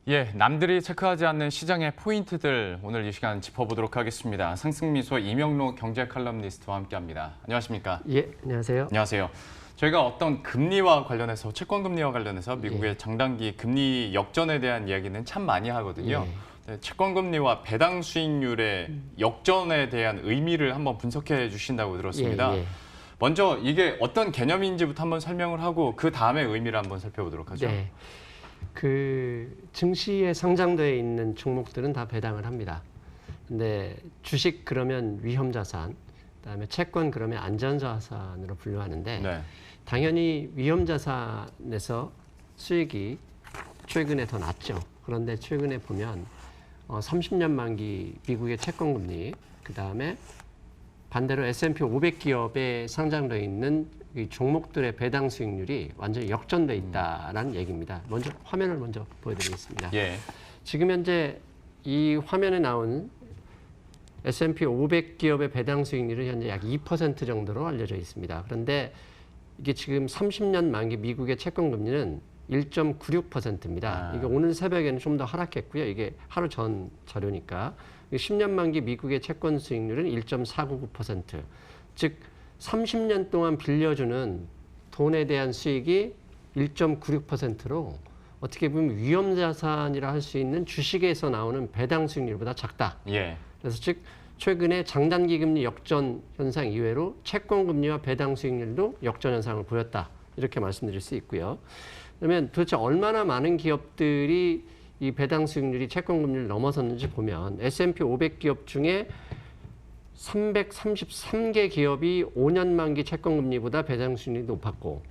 예, 남들이 체크하지 않는 시장의 포인트들 오늘 이 시간 짚어보도록 하겠습니다. 상승미소 이명록 경제 칼럼니스트와 함께합니다. 안녕하십니까? 예, 안녕하세요. 안녕하세요. 저희가 어떤 금리와 관련해서 채권 금리와 관련해서 미국의 장단기 금리 역전에 대한 이야기는 참 많이 하거든요. 네, 채권 금리와 배당 수익률의 역전에 대한 의미를 한번 분석해 주신다고 들었습니다. 먼저 이게 어떤 개념인지부터 한번 설명을 하고 그 다음에 의미를 한번 살펴보도록 하죠. 네. 그 증시에 상장되어 있는 종목들은 다 배당을 합니다. 근데 주식 그러면 위험자산, 그다음에 채권 그러면 안전자산으로 분류하는데 네. 당연히 위험자산에서 수익이 최근에 더 낮죠. 그런데 최근에 보면 30년 만기 미국의 채권 금리, 그다음에 반대로 S&P 500 기업에 상장되어 있는 이 종목들의 배당 수익률이 완전히 역전돼 있다라는 얘기입니다. 먼저 화면을 보여드리겠습니다. 예. 지금 현재 이 화면에 나온 S&P 500 기업의 배당 수익률은 현재 약 2% 정도로 알려져 있습니다. 그런데 이게 지금 30년 만기 미국의 채권 금리는 1.96%입니다. 이게 오늘 새벽에는 좀 더 하락했고요. 이게 하루 전 자료니까 10년 만기 미국의 채권 수익률은 1.499%. 즉 30년 동안 빌려주는 돈에 대한 수익이 1.96%로 어떻게 보면 위험자산이라 할 수 있는 주식에서 나오는 배당 수익률보다 작다. 예. 그래서 즉 최근에 장단기 금리 역전 현상 이외로 채권 금리와 배당 수익률도 역전 현상을 보였다. 이렇게 말씀드릴 수 있고요. 그러면 도대체 얼마나 많은 기업들이 이 배당 수익률이 채권 금리를 넘어섰는지 보면 S&P 500 기업 중에 333개 기업이 5년 만기 채권 금리보다 배당 수익률이 높았고,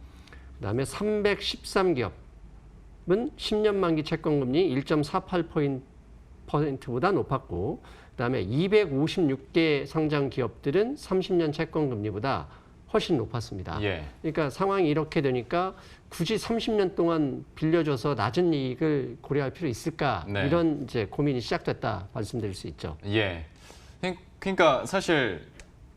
그다음에 313기업은 10년 만기 채권 금리 1.48%보다 높았고, 그다음에 256개 상장 기업들은 30년 채권 금리보다 훨씬 높았습니다. 예. 그러니까 상황이 이렇게 되니까 굳이 30년 동안 빌려줘서 낮은 이익을 고려할 필요 있을까? 네. 이런 이제 고민이 시작됐다 말씀드릴 수 있죠. 예. 그러니까 사실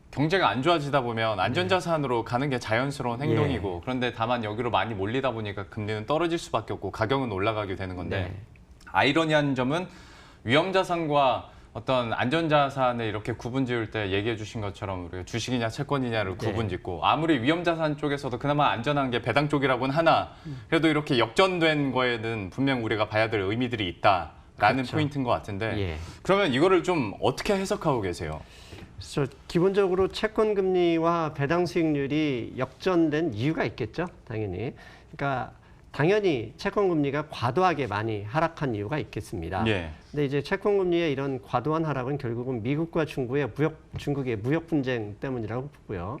경제가 안 좋아지다 보면 안전자산으로 가는 게 자연스러운 행동이고 그런데 다만 여기로 많이 몰리다 보니까 금리는 떨어질 수밖에 없고 가격은 올라가게 되는 건데 아이러니한 점은 위험자산과 어떤 안전자산을 이렇게 구분 지을 때 얘기해 주신 것처럼 우리가 주식이냐 채권이냐를 구분 짓고 아무리 위험자산 쪽에서도 그나마 안전한 게 배당 쪽이라고는 하나 그래도 이렇게 역전된 거에는 분명 우리가 봐야 될 의미들이 있다라는 포인트인 것 같은데 그러면 이거를 좀 어떻게 해석하고 계세요? 그래서 기본적으로 채권 금리와 배당 수익률이 역전된 이유가 있겠죠, 당연히. 그러니까 당연히 채권 금리가 과도하게 많이 하락한 이유가 있겠습니다. 근데 이제 채권 금리의 이런 과도한 하락은 결국은 미국과 중국의 무역 분쟁 때문이라고 보고요.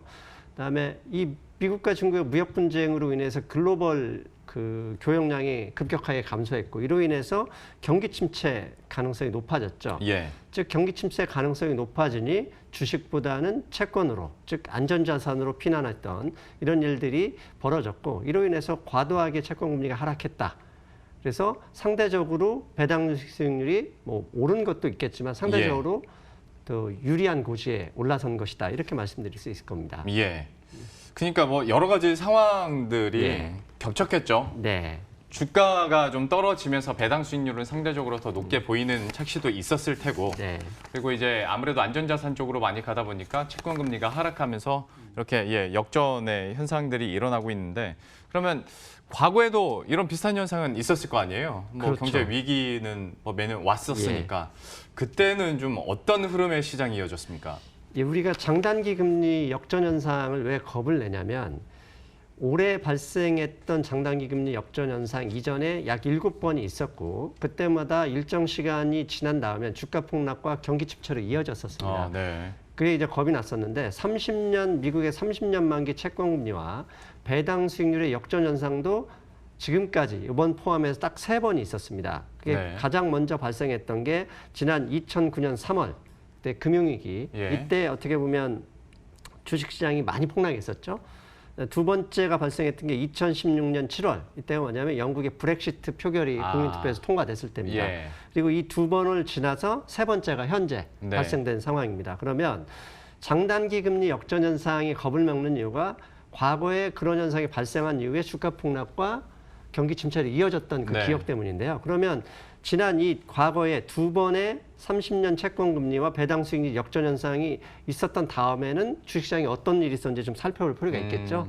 그다음에 이 미국과 중국의 무역 분쟁으로 인해서 글로벌 그 교역량이 급격하게 감소했고 이로 인해서 경기 침체 가능성이 높아졌죠. 즉 경기 침체 가능성이 높아지니 주식보다는 채권으로, 즉 안전자산으로 피난했던 이런 일들이 벌어졌고 이로 인해서 과도하게 채권 금리가 하락했다. 그래서 상대적으로 배당 수익률이 뭐 오른 것도 있겠지만 상대적으로 더 유리한 고지에 올라선 것이다. 이렇게 말씀드릴 수 있을 겁니다. 그러니까 뭐 여러 가지 상황들이 겹쳤겠죠. 주가가 좀 떨어지면서 배당 수익률은 상대적으로 더 높게 보이는 착시도 있었을 테고 그리고 이제 아무래도 안전자산 쪽으로 많이 가다 보니까 채권 금리가 하락하면서 이렇게 역전의 현상들이 일어나고 있는데 그러면 과거에도 이런 비슷한 현상은 있었을 거 아니에요. 뭐 경제 위기는 뭐 매년 왔었으니까 그때는 좀 어떤 흐름의 시장이 이어졌습니까? 우리가 장단기 금리 역전 현상을 왜 겁을 내냐면 올해 발생했던 장단기 금리 역전 현상 이전에 약 7번이 있었고 그때마다 일정 시간이 지난 다음에 주가 폭락과 경기 침체로 이어졌었습니다. 그게 이제 겁이 났었는데 미국의 30년 만기 채권 금리와 배당 수익률의 역전 현상도 지금까지 이번 포함해서 딱 3번이 있었습니다. 그게 가장 먼저 발생했던 게 지난 2009년 3월 그때 금융위기 이때 어떻게 보면 주식시장이 많이 폭락했었죠. 두 번째가 발생했던 게 2016년 7월. 이때가 뭐냐면 영국의 브렉시트 표결이 국민투표에서 통과됐을 때입니다. 그리고 이 두 번을 지나서 세 번째가 현재 발생된 상황입니다. 그러면 장단기 금리 역전 현상이 겁을 먹는 이유가 과거에 그런 현상이 발생한 이후에 주가 폭락과 경기 침체를 이어졌던 그 기억 때문인데요. 그러면 지난 이 과거에 두 번의 30년 채권 금리와 배당 수익률 역전 현상이 있었던 다음에는 주식시장에 어떤 일이 있었는지 좀 살펴볼 필요가 있겠죠.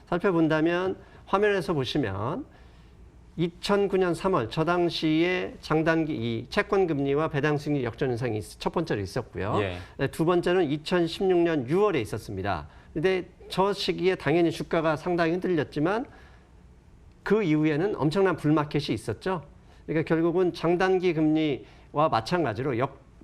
살펴본다면 화면에서 보시면 2009년 3월 저 당시에 장단기 이 채권 금리와 배당 수익률 역전 현상이 첫 번째로 있었고요. 예. 네, 두 번째는 2016년 6월에 있었습니다. 근데 저 시기에 당연히 주가가 상당히 흔들렸지만 그 이후에는 엄청난 불마켓이 있었죠. 그러니까 결국은 장단기 금리와 마찬가지로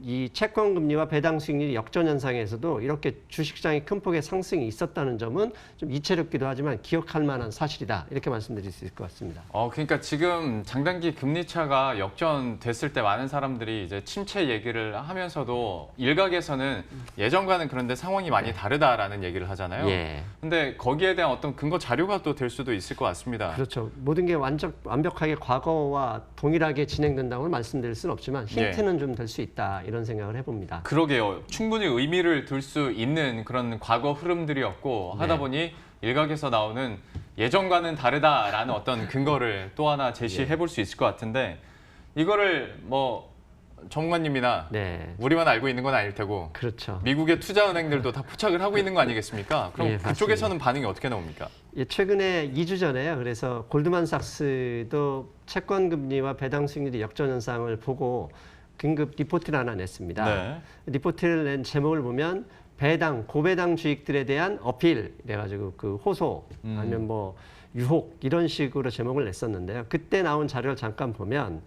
이 채권 금리와 배당 수익률이 역전 현상에서도 이렇게 주식시장의 큰 폭의 상승이 있었다는 점은 좀 이채롭기도 하지만 기억할 만한 사실이다. 이렇게 말씀드릴 수 있을 것 같습니다. 그러니까 지금 장단기 금리 차가 역전됐을 때 많은 사람들이 이제 침체 얘기를 하면서도 일각에서는 예전과는 그런데 상황이 많이 다르다라는 얘기를 하잖아요. 예. 근데 거기에 대한 어떤 근거 자료가 또 될 수도 있을 것 같습니다. 그렇죠. 모든 게 완벽하게 과거와 동일하게 진행된다고 말씀드릴 수는 없지만 힌트는 좀 될 수 있다. 이런 생각을 해봅니다. 그러게요. 충분히 의미를 둘 수 있는 그런 과거 흐름들이었고 하다 보니 일각에서 나오는 예전과는 다르다라는 어떤 근거를 또 하나 제시해 볼 수 있을 것 같은데 이거를 뭐 전문가님이나 네. 우리만 알고 있는 건 아닐 테고 그렇죠. 미국의 투자은행들도 다 포착을 하고 있는 거 아니겠습니까? 그럼 예, 그쪽에서는 반응이 어떻게 나옵니까? 예, 최근에 2주 전에요. 그래서 골드만삭스도 채권 금리와 배당 수익률의 역전 현상을 보고 긴급 리포트를 하나 냈습니다. 네. 리포트를 낸 제목을 보면 배당, 고배당 주식들에 대한 어필 이래가지고 그 호소 아니면 뭐 유혹 이런 식으로 제목을 냈었는데요. 그때 나온 자료를 잠깐 보면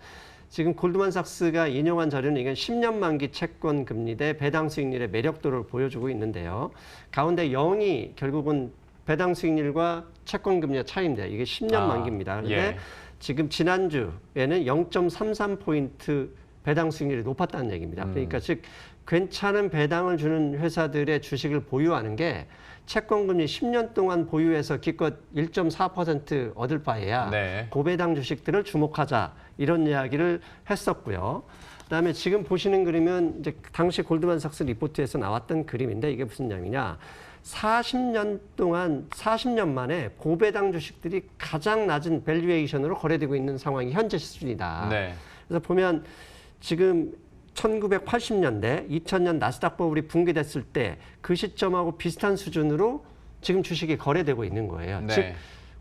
지금 골드만삭스가 인용한 자료는 이건 10년 만기 채권 금리 대 배당 수익률의 매력도를 보여주고 있는데요. 가운데 0이 결국은 배당 수익률과 채권 금리의 차이입니다. 이게 10년 만기입니다. 그런데 예. 지금 지난주에는 0.33포인트 배당 수익률이 높았다는 얘기입니다. 그러니까 즉 괜찮은 배당을 주는 회사들의 주식을 보유하는 게 채권금리 10년 동안 보유해서 기껏 1.4% 얻을 바에야 네. 고배당 주식들을 주목하자 이런 이야기를 했었고요. 그다음에 지금 보시는 그림은 이제 당시 골드만삭스 리포트에서 나왔던 그림인데 이게 무슨 냐면요. 40년 만에 고배당 주식들이 가장 낮은 밸류에이션으로 거래되고 있는 상황이 현재 수준이다. 네. 그래서 보면 지금 1980년대, 2000년 나스닥 버블이 붕괴됐을 때 그 시점하고 비슷한 수준으로 지금 주식이 거래되고 있는 거예요. 네. 즉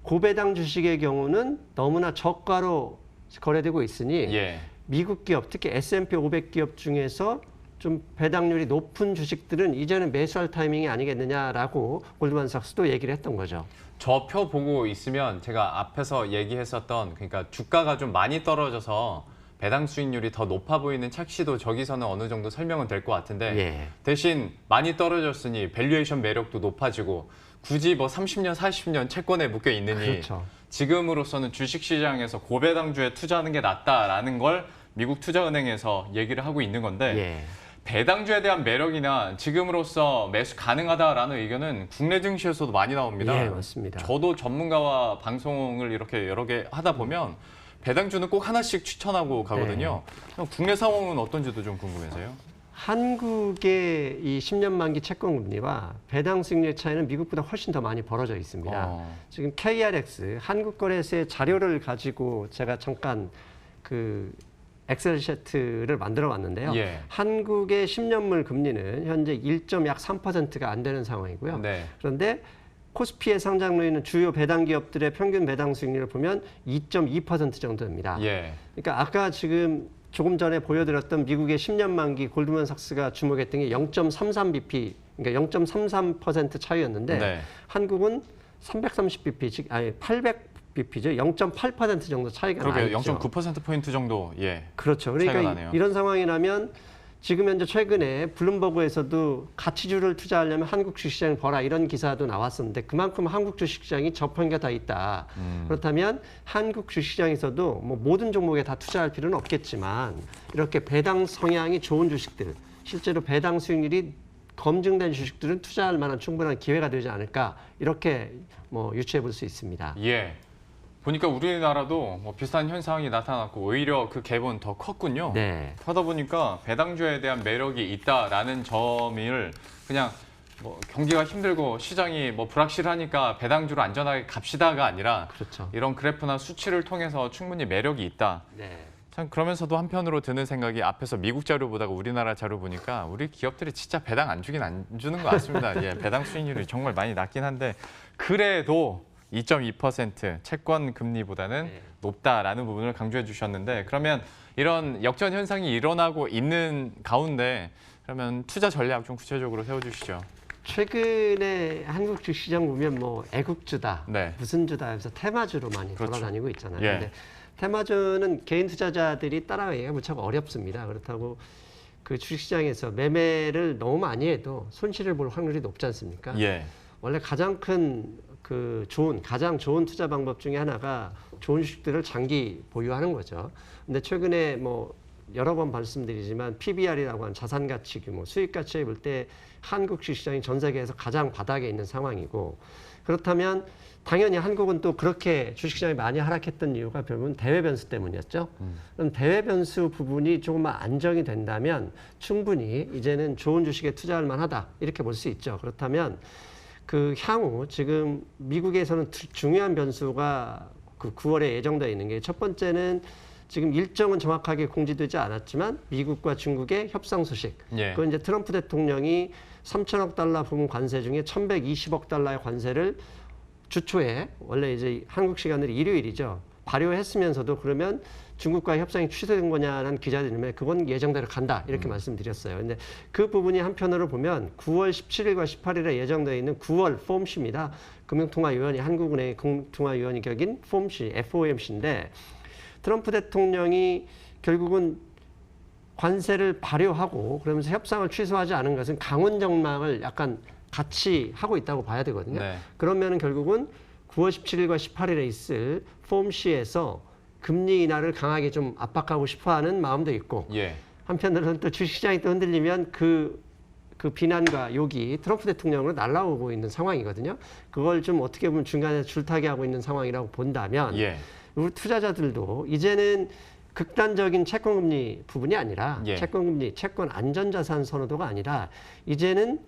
고배당 주식의 경우는 너무나 저가로 거래되고 있으니 예. 미국 기업, 특히 S&P 500 기업 중에서 좀 배당률이 높은 주식들은 이제는 매수할 타이밍이 아니겠느냐라고 골드만삭스도 얘기를 했던 거죠. 저 표 보고 있으면 제가 앞에서 얘기했었던 그러니까 주가가 좀 많이 떨어져서 배당 수익률이 더 높아 보이는 착시도 저기서는 어느 정도 설명은 될 것 같은데 예. 대신 많이 떨어졌으니 밸류에이션 매력도 높아지고 굳이 뭐 30년, 40년 채권에 묶여 있느니 그렇죠. 지금으로서는 주식시장에서 고배당주에 투자하는 게 낫다라는 걸 미국 투자은행에서 얘기를 하고 있는 건데 예. 배당주에 대한 매력이나 지금으로서 매수 가능하다라는 의견은 국내 증시에서도 많이 나옵니다. 예, 맞습니다. 저도 전문가와 방송을 이렇게 여러 개 하다 보면 배당주는 꼭 하나씩 추천하고 가거든요. 국내 상황은 어떤지도 좀 궁금해서요. 한국의 이 10년 만기 채권 금리와 배당 수익률 차이는 미국보다 훨씬 더 많이 벌어져 있습니다. 지금 KRX 한국거래소의 자료를 가지고 제가 잠깐 그 엑셀 시트를 만들어 왔는데요. 예. 한국의 10년물 금리는 현재 1.3%가 안 되는 상황이고요. 네. 그런데 코스피에 상장되어 있는 주요 배당 기업들의 평균 배당 수익률을 보면 2.2% 정도입니다. 예. 그러니까 아까 지금 조금 전에 보여드렸던 미국의 10년 만기 골드만삭스가 주목했던 게 0.33bp, 그러니까 0.33% 차이였는데 네. 한국은 330bp, 아니 800bp죠. 0.8% 정도 차이가 그러게 나죠. 0.9%포인트 정도 예. 그렇죠. 차이가 그러니까 나네요. 이런 상황이라면 지금 현재 최근에 블룸버그에서도 가치주를 투자하려면 한국 주식시장 보라 이런 기사도 나왔었는데 그만큼 한국 주식시장이 저평가 다 있다. 그렇다면 한국 주식시장에서도 뭐 모든 종목에 다 투자할 필요는 없겠지만 이렇게 배당 성향이 좋은 주식들, 실제로 배당 수익률이 검증된 주식들은 투자할 만한 충분한 기회가 되지 않을까 이렇게 뭐 유추해 볼 수 있습니다. 예. 보니까 우리나라도 뭐 비슷한 현상이 나타났고 오히려 그 갭은 더 컸군요. 네. 하다 보니까 배당주에 대한 매력이 있다라는 점을 그냥 뭐 경기가 힘들고 시장이 뭐 불확실하니까 배당주로 안전하게 갑시다가 아니라 그렇죠. 이런 그래프나 수치를 통해서 충분히 매력이 있다. 네. 참 그러면서도 한편으로 드는 생각이 앞에서 미국 자료 보다가 우리나라 자료 보니까 우리 기업들이 진짜 배당 안 주긴 안 주는 것 같습니다. 예, 배당 수익률이 정말 많이 낮긴 한데 그래도 2.2% 채권 금리보다는 높다라는 부분을 강조해 주셨는데 그러면 이런 역전 현상이 일어나고 있는 가운데 그러면 투자 전략 좀 구체적으로 세워주시죠. 최근에 한국 주식시장 보면 뭐 애국주다, 네. 무슨 주다 해서 테마주로 많이 그렇죠. 돌아다니고 있잖아요. 예. 근데 테마주는 개인 투자자들이 따라가기가 무척 어렵습니다. 그렇다고 그 주식시장에서 매매를 너무 많이 해도 손실을 볼 확률이 높지 않습니까? 예. 원래 가장 가장 좋은 투자 방법 중에 하나가 좋은 주식들을 장기 보유하는 거죠. 근데 최근에 뭐 여러 번 말씀드리지만 PBR이라고 하는 자산 가치 규모, 수익 가치에 볼 때 한국 주식시장이 전 세계에서 가장 바닥에 있는 상황이고 그렇다면 당연히 한국은 또 그렇게 주식시장이 많이 하락했던 이유가 결국은 대외 변수 때문이었죠. 그럼 대외 변수 부분이 조금만 안정이 된다면 충분히 이제는 좋은 주식에 투자할 만하다 이렇게 볼 수 있죠. 그렇다면 그 향후 지금 미국에서는 중요한 변수가 그 9월에 예정되어 있는 게 첫 번째는 지금 일정은 정확하게 공지되지 않았지만 미국과 중국의 협상 소식. 예. 그건 이제 트럼프 대통령이 3천억 달러 부분 관세 중에 1,120억 달러의 관세를 주초에 원래 이제 한국 시간으로 일요일이죠. 발효했으면서도 그러면 중국과의 협상이 취소된 거냐는 기자들이 그건 예정대로 간다 이렇게 말씀드렸어요. 근데 그 부분이 한편으로 보면 9월 17일과 18일에 예정되어 있는 9월 FOMC입니다. 금융통화위원회 한국은행의 금융통화위원회 격인 FOMC인데 트럼프 대통령이 결국은 관세를 발효하고 그러면서 협상을 취소하지 않은 것은 강원 전망을 약간 같이 하고 있다고 봐야 되거든요. 네. 그러면은 결국은 9월 17일과 18일에 있을 FOMC에서 금리 인하를 강하게 좀 압박하고 싶어하는 마음도 있고 예. 한편으로는 또 주식시장이 또 흔들리면 그 비난과 욕이 트럼프 대통령으로 날아오고 있는 상황이거든요. 그걸 좀 어떻게 보면 중간에 줄타기 하고 있는 상황이라고 본다면 예. 우리 투자자들도 이제는 극단적인 채권금리 부분이 아니라 예. 채권금리, 채권 안전자산 선호도가 아니라 이제는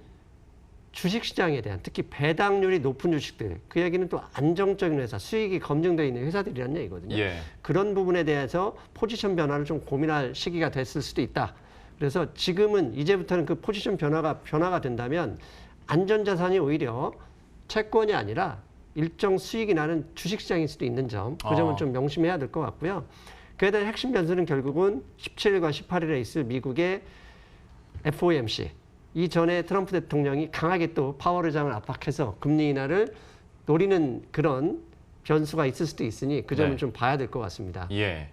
주식시장에 대한 특히 배당률이 높은 주식들 그 얘기는 또 안정적인 회사, 수익이 검증되어 있는 회사들이라는 얘기거든요. 예. 그런 부분에 대해서 포지션 변화를 좀 고민할 시기가 됐을 수도 있다. 그래서 지금은 이제부터는 그 포지션 변화가 된다면 안전자산이 오히려 채권이 아니라 일정 수익이 나는 주식시장일 수도 있는 점, 그 점은 좀 명심해야 될 것 같고요. 그에 대한 핵심 변수는 결국은 17일과 18일에 있을 미국의 FOMC. 이전에 트럼프 대통령이 강하게 또 파월 의장을 압박해서 금리 인하를 노리는 그런 변수가 있을 수도 있으니 그 점은 네. 좀 봐야 될 것 같습니다. 예.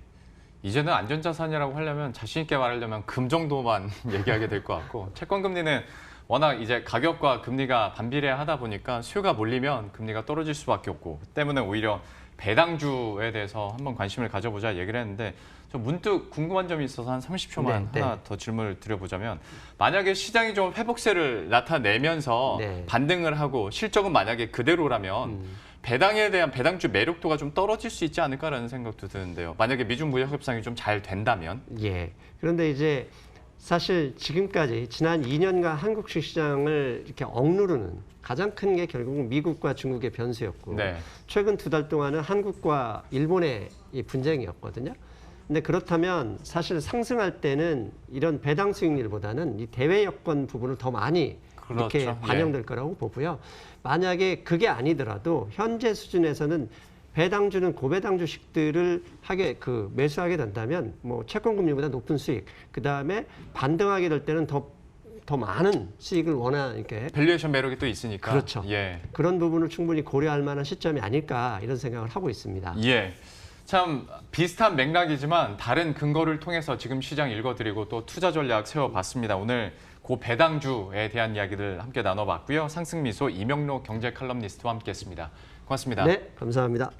이제는 안전자산이라고 하려면 자신 있게 말하려면 금 정도만 얘기하게 될 것 같고 채권 금리는 워낙 이제 가격과 금리가 반비례하다 보니까 수요가 몰리면 금리가 떨어질 수밖에 없고 때문에 오히려 배당주에 대해서 한번 관심을 가져보자 얘기를 했는데 저 문득 궁금한 점이 있어서 한 30초만 네, 하나 더 질문을 드려보자면 만약에 시장이 좀 회복세를 나타내면서 네. 반등을 하고 실적은 만약에 그대로라면 배당에 대한 배당주 매력도가 좀 떨어질 수 있지 않을까라는 생각도 드는데요. 만약에 미중 무역 협상이 좀 잘 된다면. 예. 그런데 이제 사실 지금까지 지난 2년간 한국 주식시장을 이렇게 억누르는 가장 큰 게 결국은 미국과 중국의 변수였고 네. 최근 2달 동안은 한국과 일본의 이 분쟁이었거든요. 근데 그렇다면 사실 상승할 때는 이런 배당 수익률보다는 이 대외 여건 부분을 더 많이 이렇게 그렇죠. 반영될 거라고 보고요. 만약에 그게 아니더라도 현재 수준에서는 배당주는 고배당 주식들을 매수하게 된다면 뭐 채권금리보다 높은 수익, 그 다음에 반등하게 될 때는 더 많은 수익을 이렇게 밸류에이션 매력이 또 있으니까. 그렇죠. 예. 그런 부분을 충분히 고려할 만한 시점이 아닐까 이런 생각을 하고 있습니다. 예. 참 비슷한 맥락이지만 다른 근거를 통해서 지금 시장 읽어드리고 또 투자 전략 세워봤습니다. 오늘 고 배당주에 대한 이야기를 함께 나눠봤고요. 상승미소 이명록 경제 칼럼니스트와 함께했습니다. 고맙습니다. 네, 감사합니다.